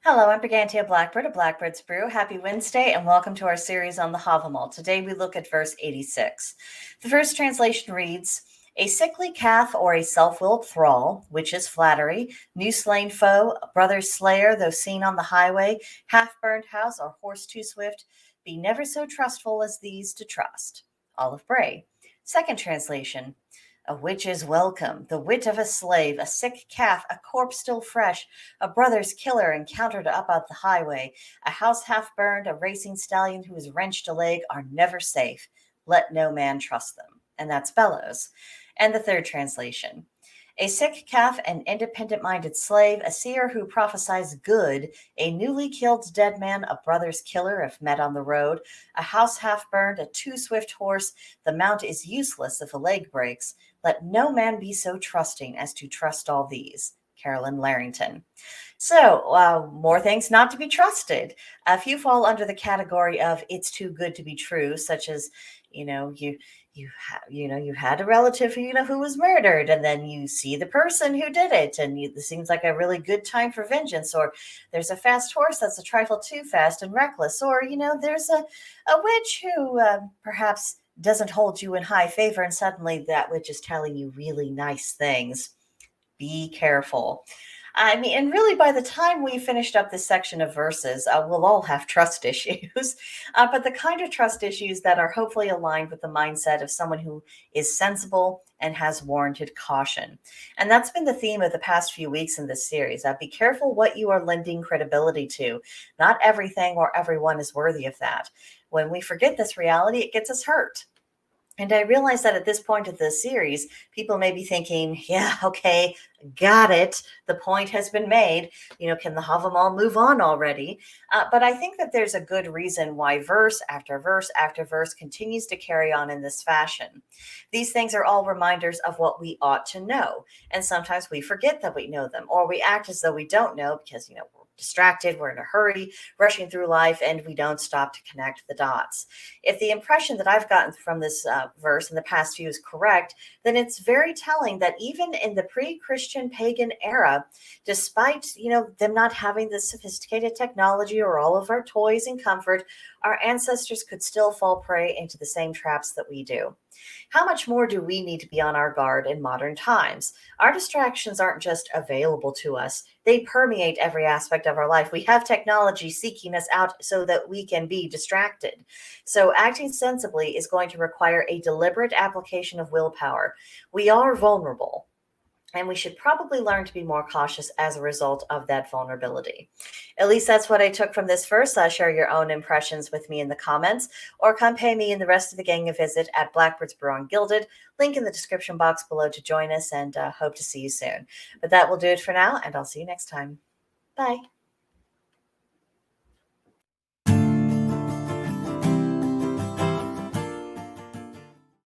Hello, I'm Brigantia Blackbird of Blackbird's Brew. Happy Wednesday and welcome to our series on the Havamal. Today we look at verse 86. The first translation reads, "A sickly calf or a self-willed thrall, which is flattery, new slain foe, brother's slayer, though seen on the highway, half-burned house, or horse too swift, be never so trustful as these to trust." Olive Bray. Second translation, "A witch is welcome, the wit of a slave, a sick calf, a corpse still fresh, a brother's killer encountered up out the highway, a house half burned, a racing stallion who has wrenched a leg are never safe. Let no man trust them." And that's Bellows. And the third translation, "A sick calf, an independent-minded slave, a seer who prophesies good, a newly killed dead man, a brother's killer if met on the road, a house half burned, a too swift horse, the mount is useless if a leg breaks. Let no man be so trusting as to trust all these." Carolyn Larrington. So, more things not to be trusted. A few fall under the category of "it's too good to be true," such as, you had a relative who was murdered, and then you see the person who did it, and this seems like a really good time for vengeance. Or there's a fast horse that's a trifle too fast and reckless. Or there's a witch who perhaps doesn't hold you in high favor, and suddenly that witch is telling you really nice things. Be careful. I mean, and really, by the time we finished up this section of verses, we'll all have trust issues, but the kind of trust issues that are hopefully aligned with the mindset of someone who is sensible and has warranted caution. And that's been the theme of the past few weeks in this series. Be careful what you are lending credibility to. Not everything or everyone is worthy of that. When we forget this reality, it gets us hurt. And I realize that at this point of the series, people may be thinking, yeah, okay, got it. The point has been made. Can the Havamal move on already? But I think that there's a good reason why verse after verse after verse continues to carry on in this fashion. These things are all reminders of what we ought to know. And sometimes we forget that we know them, or we act as though we don't know because, we're distracted, we're in a hurry, rushing through life, and we don't stop to connect the dots. If the impression that I've gotten from this verse in the past few is correct, then it's very telling that even in the pre-Christian pagan era, despite them not having the sophisticated technology or all of our toys and comfort, our ancestors could still fall prey into the same traps that we do. How much more do we need to be on our guard in modern times? Our distractions aren't just available to us, they permeate every aspect of our life. We have technology seeking us out so that we can be distracted. So acting sensibly is going to require a deliberate application of willpower. We are vulnerable, and we should probably learn to be more cautious as a result of that vulnerability. At least that's what I took from this verse. Share your own impressions with me in the comments, or come pay me and the rest of the gang a visit at Blackbird's Brew on Gilded. Link in the description box below to join us, and hope to see you soon. But that will do it for now, and I'll see you next time. Bye.